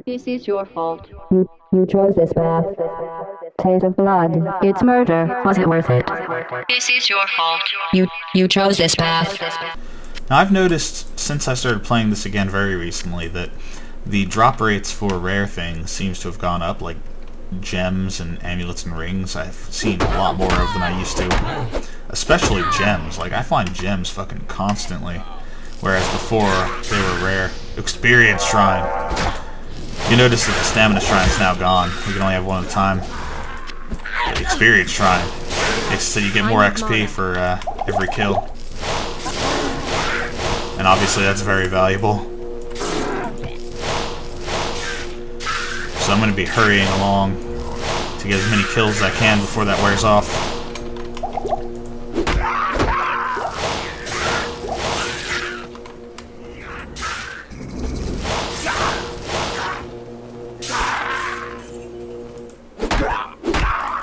This is your fault. You chose this path. Taste of blood. It's murder. Was it worth it? This is your fault. You chose this path. Now I've noticed since I started playing this again very recently that the drop rates for rare things seems to have gone up, like gems and amulets and rings. I've seen a lot more of than I used to. Especially gems. Like, I find gems fucking constantly. Whereas before, they were rare. Experience Shrine. You notice that the Stamina Shrine is now gone. We can only have one at a time. The Experience Shrine. It's so you get more XP for every kill. And obviously that's very valuable. So I'm going to be hurrying along to get as many kills as I can before that wears off.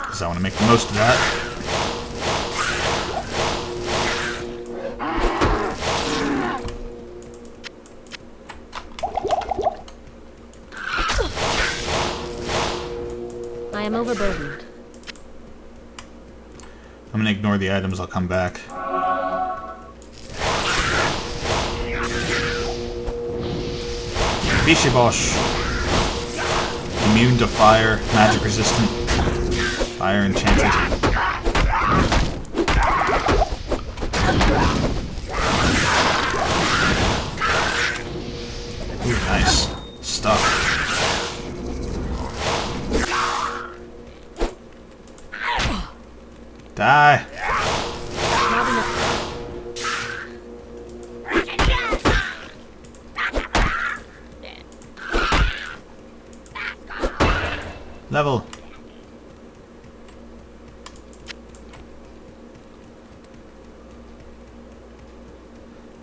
Because I want to make the most of that. I am overburdened. I'm going to ignore the items, I'll come back. Bishibosh. Immune to fire, magic resistant, fire enchanted. Ooh, nice stuff. Die! Level.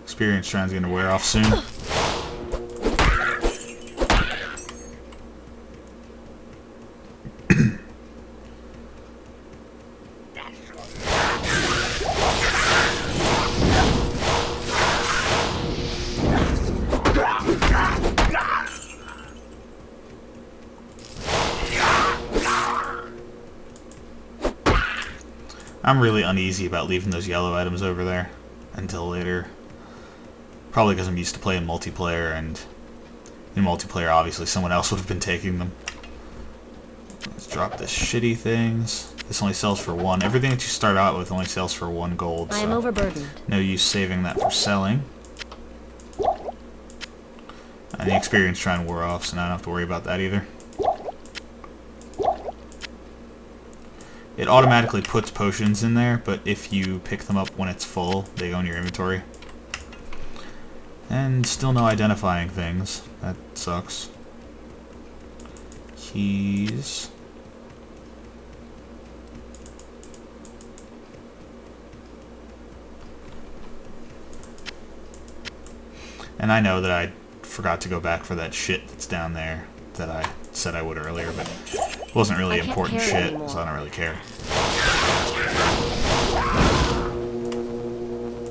Experience Shrine's gonna wear off soon. I'm really uneasy about leaving those yellow items over there until later. Probably because I'm used to playing multiplayer, and in multiplayer obviously someone else would have been taking them. Let's drop the shitty things. This only sells for 1. Everything that you start out with only sells for 1 gold. I am overburdened. No use saving that for selling. And the experience Shrine wore off, so now I don't have to worry about that either. It automatically puts potions in there, but if you pick them up when it's full, they go in your inventory. And still no identifying things. That sucks. Keys. And I know that I forgot to go back for that shit that's down there that I said I would earlier, but it wasn't really important shit, anymore. So I don't really care.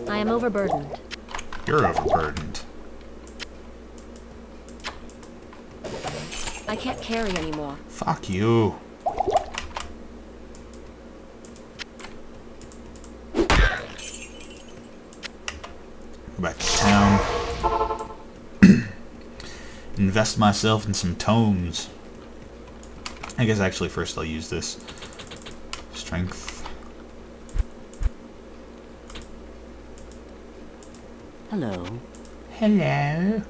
I am overburdened. You're overburdened. I can't carry anymore. Fuck you. Go back to town. Invest myself in some tomes. I guess actually first I'll use this. Strength. Hello. Hello.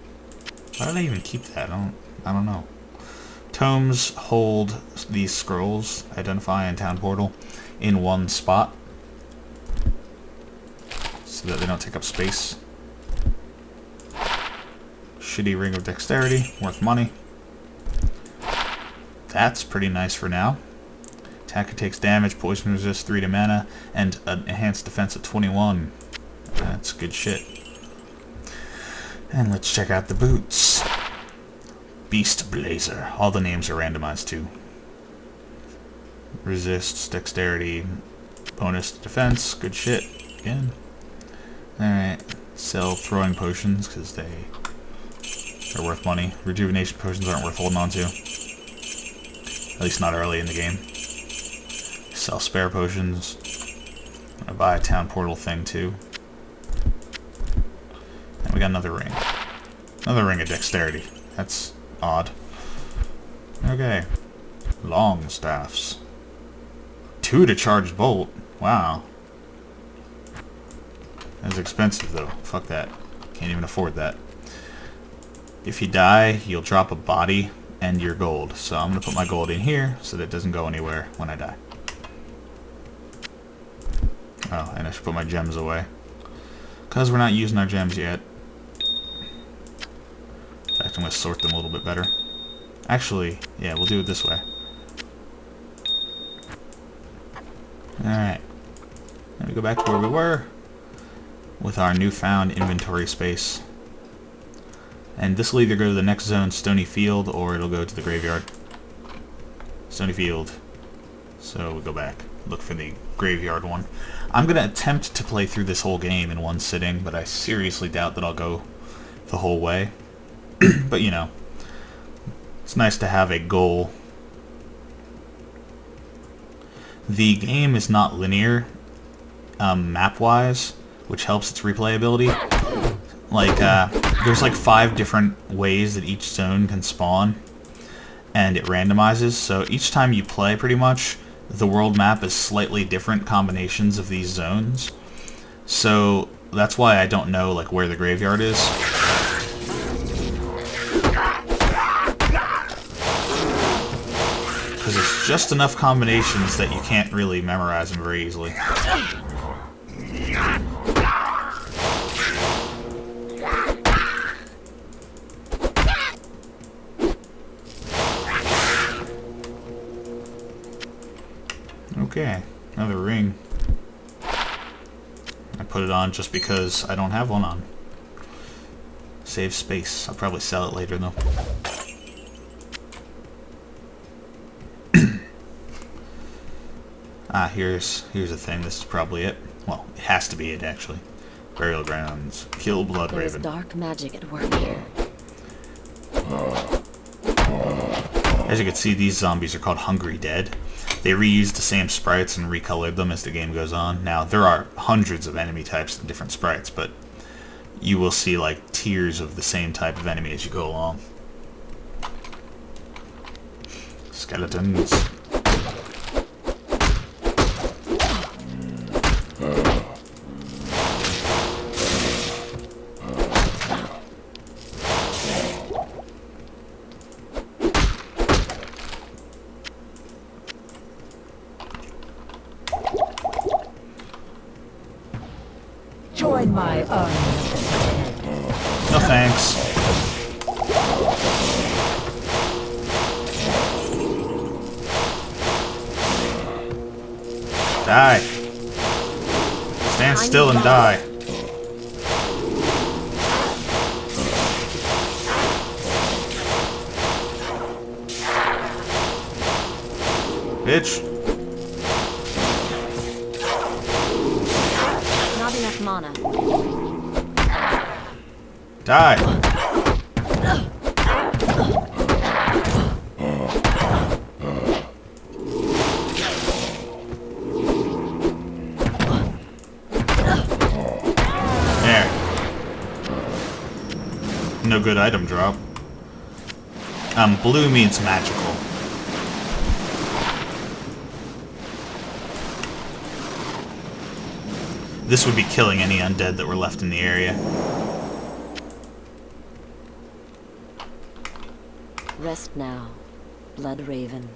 Why did I even keep that? I don't know. Tomes hold these scrolls, identify and town portal, in one spot, so that they don't take up space. Shitty ring of dexterity, worth money. That's pretty nice for now. Attacker takes damage, poison resist 3 to mana, and an enhanced defense at 21. That's good shit. And let's check out the boots. Beast Blazer. All the names are randomized too. Resists, dexterity, bonus to defense. Good shit. Again. Alright. Sell throwing potions because they They're worth money. Rejuvenation potions aren't worth holding on to. At least not early in the game. Sell spare potions. I buy a town portal thing too. And we got another ring. Another ring of dexterity. That's odd. Okay. Long staffs. 2 to charge bolt. Wow. That's expensive though. Fuck that. Can't even afford that. If you die, you'll drop a body and your gold. So I'm going to put my gold in here so that it doesn't go anywhere when I die. Oh, and I should put my gems away. Because we're not using our gems yet. In fact, I'm going to sort them a little bit better. Actually, yeah, we'll do it this way. Alright. Let me go back to where we were with our newfound inventory space. And this will either go to the next zone, Stony Field, or it'll go to the graveyard. Stony Field. So we go back. Look for the graveyard one. I'm going to attempt to play through this whole game in one sitting, but I seriously doubt that I'll go the whole way. But, you know, it's nice to have a goal. The game is not linear, map-wise, which helps its replayability. Like, there's like 5 different ways that each zone can spawn, and it randomizes, so each time you play, pretty much, the world map is slightly different combinations of these zones. So that's why I don't know like where the graveyard is. Because it's just enough combinations that you can't really memorize them very easily. Okay, another ring. I put it on just because I don't have one on. Save space. I'll probably sell it later though. Here's a thing. This is probably it. Well, it has to be it actually. Burial grounds. Kill blood There's raven. dark magic at work here. As you can see, these zombies are called Hungry Dead. They reused the same sprites and recolored them as the game goes on. Now, there are hundreds of enemy types and different sprites, but you will see like tiers of the same type of enemy as you go along. Skeletons. Join my army. No thanks. Die. Stand still and die. Bitch. Not enough mana. Die. There. No good item drop. Blue means magical. This would be killing any undead that were left in the area. Rest now, Blood Raven.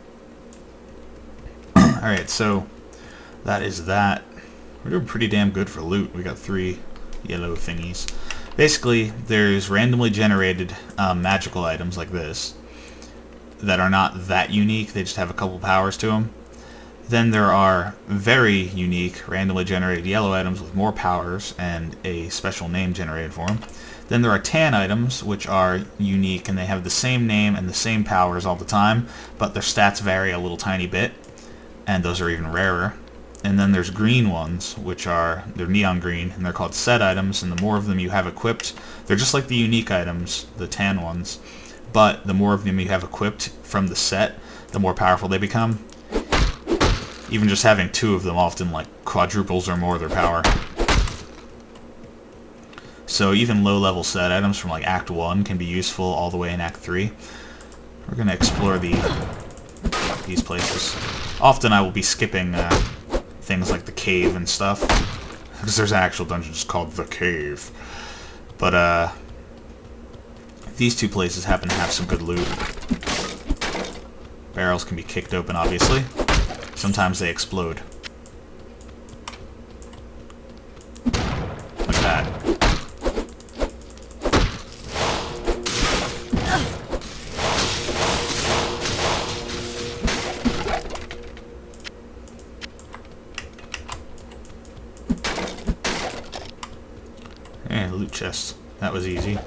Alright, so that is that. We're doing pretty damn good for loot. We got 3 yellow thingies. Basically, there's randomly generated magical items like this that are not that unique. They just have a couple powers to them. Then there are very unique, randomly generated yellow items with more powers and a special name generated for them. Then there are tan items, which are unique, and they have the same name and the same powers all the time, but their stats vary a little tiny bit, and those are even rarer. And then there's green ones, which they're neon green, and they're called set items, and the more of them you have equipped, they're just like the unique items, the tan ones, but the more of them you have equipped from the set, the more powerful they become. Even just having 2 of them often like quadruples or more their power. So even low-level set items from like Act 1 can be useful all the way in Act 3. We're going to explore these places. Often I will be skipping things like the cave and stuff, because there's an actual dungeon just called the Cave. But these 2 places happen to have some good loot. Barrels can be kicked open, obviously. Sometimes they explode. Like that. And loot chest. That was easy.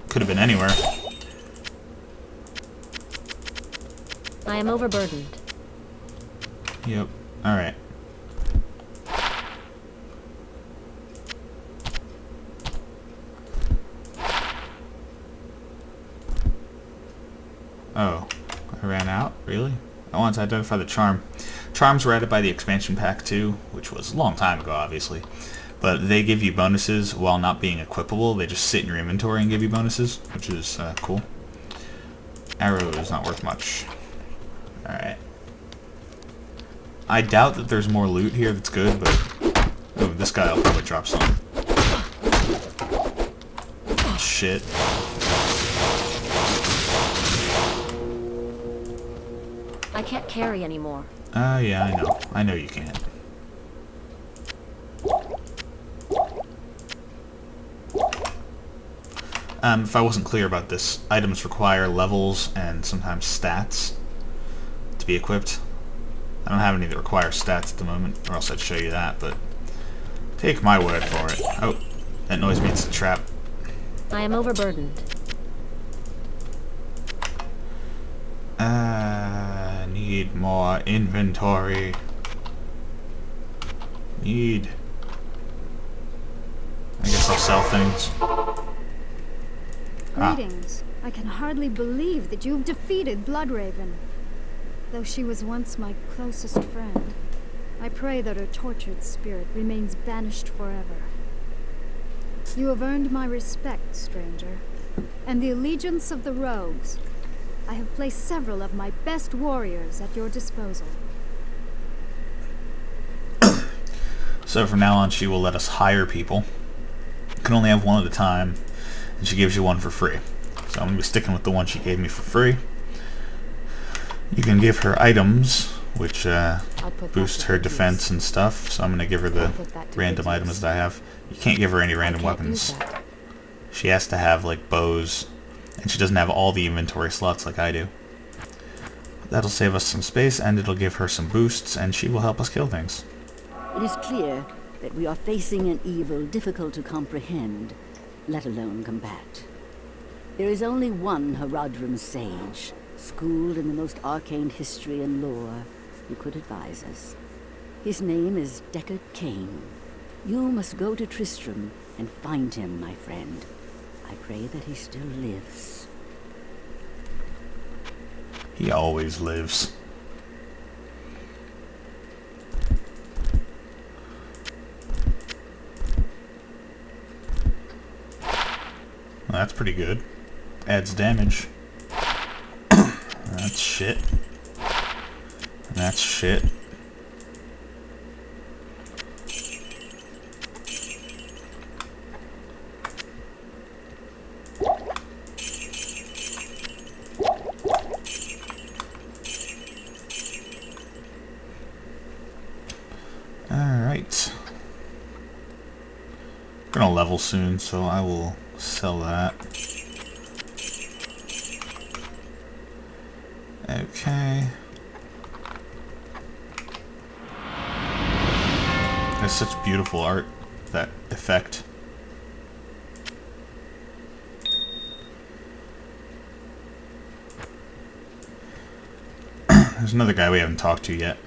Could have been anywhere. I am overburdened. Yep. Alright. Oh. I ran out? Really? I wanted to identify the charm. Charms were added by the expansion pack too, which was a long time ago, obviously. But they give you bonuses while not being equipable. They just sit in your inventory and give you bonuses, which is cool. Arrow is not worth much. Alright. I doubt that there's more loot here that's good, but... Oh, this guy will probably drop some. Shit. I can't carry anymore. Yeah, I know. I know you can't. If I wasn't clear about this, items require levels and sometimes stats to be equipped. I don't have any that require stats at the moment, or else I'd show you that, but take my word for it. Oh, that noise means it's a trap. I am overburdened. Need more inventory. I guess I'll sell things. Greetings. I can hardly believe that you've defeated Bloodraven. Though she was once my closest friend, I pray that her tortured spirit remains banished forever. You have earned my respect, stranger, and the allegiance of the rogues. I have placed several of my best warriors at your disposal. So from now on, she will let us hire people. You can only have one at a time, and she gives you one for free. So I'm going to be sticking with the one she gave me for free. You can give her items, which boost her defense and stuff. So I'm going to give her the random items that I have. You can't give her any random weapons. She has to have like bows, and she doesn't have all the inventory slots like I do. That'll save us some space, and it'll give her some boosts, and she will help us kill things. It is clear that we are facing an evil difficult to comprehend, let alone combat. There is only one Haradrim sage, schooled in the most arcane history and lore, who could advise us. His name is Deckard Cain. You must go to Tristram and find him, my friend. I pray that he still lives. He always lives. Well, that's pretty good. Adds damage. That's shit. That's shit. Alright. We're gonna level soon, so I will sell that. Okay. That's such beautiful art, that effect. There's another guy we haven't talked to yet.